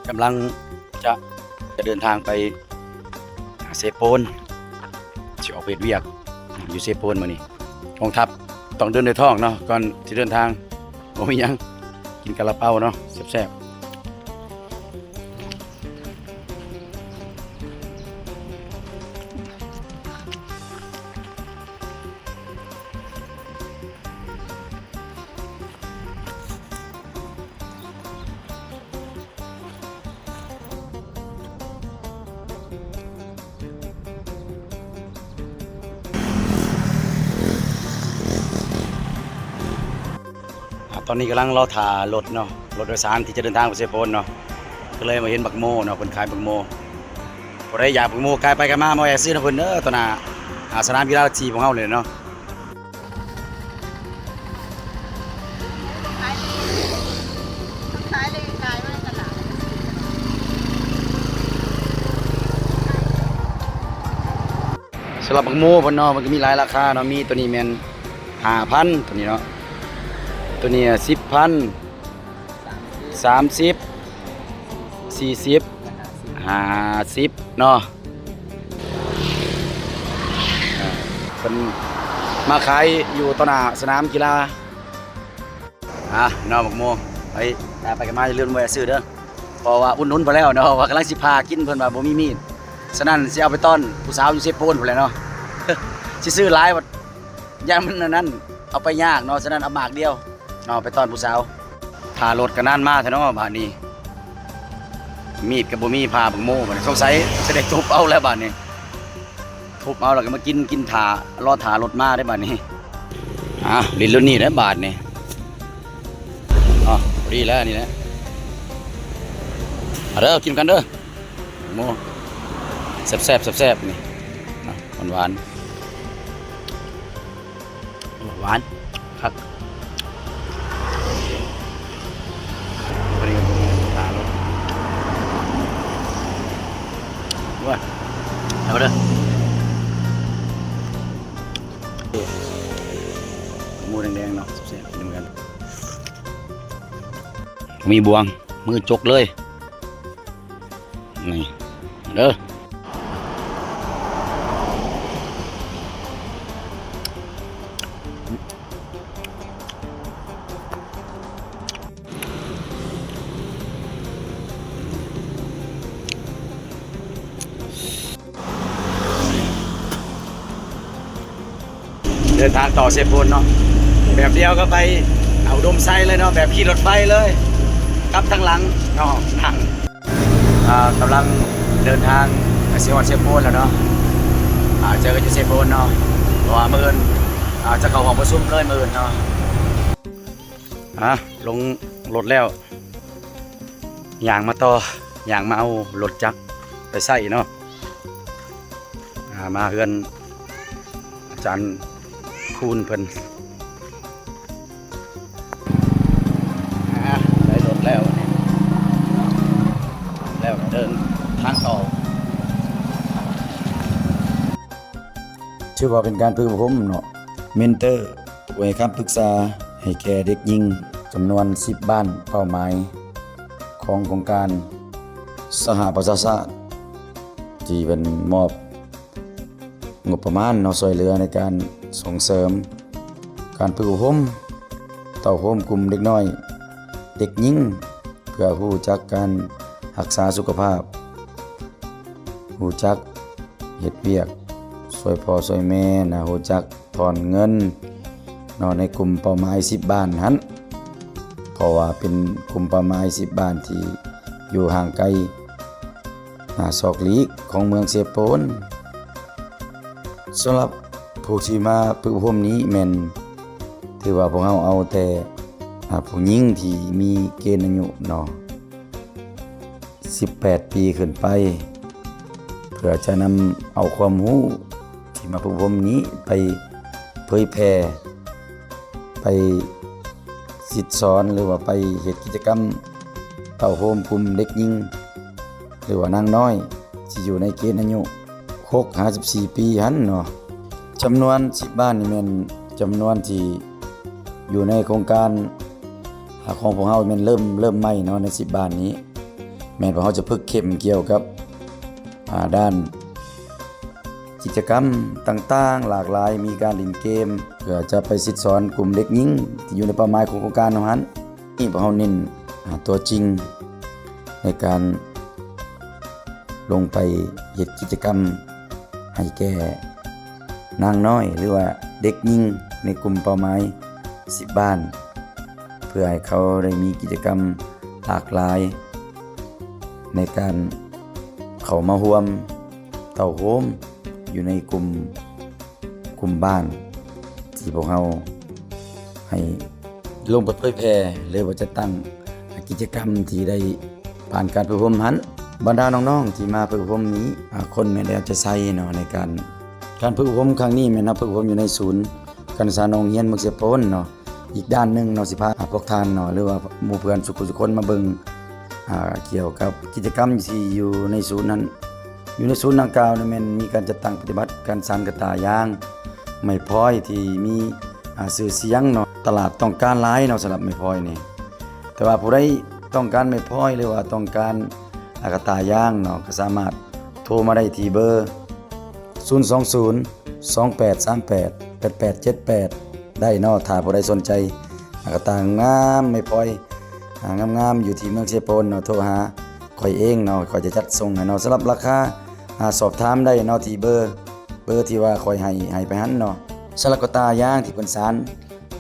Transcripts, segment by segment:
กำลังจะเดินทางไปเซโปนสิออกไปเวียกอยู่เซโปนมื้อนี้กองทัพต้องเดินด้วยท้องเนาะก่อนที่เดินทางบ่มีหยังกินกะละเปาเนาะแซ่บตอนนี้กำลังรอถ่ารถเนาะรถโดยสารที่จะเดินทางไปเซโปนเนาะก็เลยมาเห็นบักโมเนาะเพิ่นขายบักโมบ่ได้อยากบักโมกลายไปกันมาแวะซื้อนะเพิ่นเด้อตอนน่ะสนามกีฬาทีของเฮาเลยเนาะสำหรับบักโมเพิ่นเนาะมันก็มีหลายราคาเนาะมีตัวนี้แม่น 5,000 ตัวนี้เนาะตัวนี้ 10,000 30 40 50เนาะเป็นมาขายอยู่ต่อหน้าสนามกีฬาเนาะบักโมไปกันมาอย่าลืมแวะซื้อเด้อเพราะว่าอุ่นนุนพอแล้วเนาะว่ากำลังสิพากินเพิ่นว่าบ่มีมีดฉะนั้นสิเอาไปต้อนผู้สาวอยู่เซโปนพุ่นแหละเนาะ สิซื้อหลายว่าย่างมันนั้นเอาไปยากเนาะฉะนั้นเอาหมากเดียวเนาะไปต้อนผู้สาวพารถก็นานมาแท้เนาะบาดนี้มีดก็บ่มีพาบักโมบัดนี้สงสัยจะได้ทุบเอาแล้วบาดนี้ทุบเอาแล้วก็มากินถ่ารอถ่ารถมาได้บาดนี้ลิ้นรุ่นนี้ได้บาดนี้ดีแล้วนี่แหละเด้อกินกันเด้อโมแซ่บๆนี่หวานหวานครับพอดีถ่ารถว้าเอาเด้อหมูแดงๆเนาะแซ่บๆกินกันมีบวงมือจกเลยนี่เด้อเดินทางต่อเซโปนเนาะแบบเดียวก็ไปเอาอุดมไซเลยเนาะแบบขี่รถไฟเลยกลับทางหลังเนาะทางกำลังเดินทางไปเซโปนแล้วเนาะเจอกันที่เซโปนเนาะเพราะว่ามื้ออื่นจะเข้าห้องประชุมเลยมื้ออื่นเนาะลงรถแล้วย่างมาต่อย่างมาเอารถจักรไปใส่เนาะมาเฮือนอาจารย์คูณเพิ่นได้รถแล้วเดินทางต่อชื่อว่าเป็นการฝึกอบรมเนาะเมนเตอร์ไว้คำปรึกษาให้แก่เด็กหญิงจำนวน10บ้านเป้าหมายของโครงการสหประชาชาติที่เป็นมอบงบประมาณเนาะช่วยเหลือในการส่งเสริมการฝึกอบรมต่อโฮมกลุ่มเด็กน้อยเด็กหญิงเพื่อรู้จักการรักษาสุขภาพรู้จักเฮ็ดเวียกช่วยพ่อช่วยแม่นะรู้จักถอนเงินเนาะในกลุ่มเป้าหมาย10บ้านหั้นเพราะว่าเป็นกลุ่มเป้าหมาย10บ้านที่อยู่ห่างไกลซอกหลีกของเมืองเซโปนสำหรับผู้ที่มาฝึกอบรมนี้แม่นถือว่าพวกเราเอาแต่ผู้หญิงที่มีเกณฑ์อายุเนาะ18 ปีขึ้นไปเพื่อจะนำเอาความรู้ที่มาฝึกอบรมนี้ไปเผยแพร่ไปสิสอนหรือว่าไปเฮ็ดกิจกรรมเต้าโฮมกลุ่มเด็กหญิงหรือว่านางน้อยที่อยู่ในเกณฑ์อายุ54 ปีหั้นเนาะจำนวน10บ้านนี่แม่นจำนวนที่อยู่ในโครงการของพวกเฮาแม่นเริ่มใหม่เนาะใน10บ้านนี้ แม้ว่าเขาจะฝึกเข้มเกี่ยวกับด้านกิจกรรมต่างๆหลากหลายมีการเล่นเกมเพื่อจะไปสิทธิสอนกลุ่มเด็กหญิงที่อยู่ในเป้าหมายของโครงการของนั้นนี่พวกเขาเน้นตัวจริงในการลงไปเฮ็ดกิจกรรมให้แก่นางน้อยหรือว่าเด็กหญิงในกลุ่มเป้าหมาย10บ้านเพื่อให้เขาได้มีกิจกรรมหลากหลายในการเข้ามาร่วมเต้าโฮมอยู่ในกลุ่มบ้านที่พวกเราให้ลงไปเผยแพร่หรือว่าจะตั้งกิจกรรมที่ได้ผ่านการฝึกอบรมหันบรรดาน้องๆที่มาฝึกอบรมนี้คนแม่นแล้วจะใช้เนาะในการฝึกอบรมครั้งนี้แม่นฝึกอบรมอยู่ในศูนย์การศึกษาน้องเฮียนเมืองเสียโปนเนาะอีกด้านนึงเนาะสิพาพวกท่านเนาะหรือว่าหมู่เพื่อนทุกคนมาเบิ่งเกี่ยวกับกิจกรรมที่อยู่ในศูนย์นั้นอยู่ในศูนย์ดังกล่าวนี่แม่นมีการจัดตั้งปฏิบัติการสานกระตายางไม้พลอยที่มีชื่อเสียงเนาะตลาดต้องการหลายเนาะสำหรับไม้พลอยนี่แต่ว่าผู้ใดต้องการไม้พลอยหรือว่าต้องการกระตายางเนาะก็สามารถโทรมาได้ที่เบอร์020 2838 8878ได้เนาะถ้าผู้ใดสนใจกระตางามไม้พลอยงามๆอยู่ที่เมืองเชยโปนเนาะโทรหาข่อยเองเนาะข่อยจะจัดส่งให้เนาะสำหรับราคาสอบถามได้เนาะที่เบอร์ที่ว่าข่อยให้ไปหันเนาะสำหรับกระตายางที่เพิ่นสาน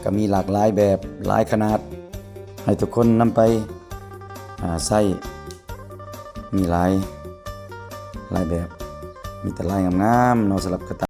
ก็มีหลากหลายแบบหลายขนาดให้ทุกคนนำไปใช้มีหลายแบบมีแต่ลายงามๆเนาะสำหรับกระตา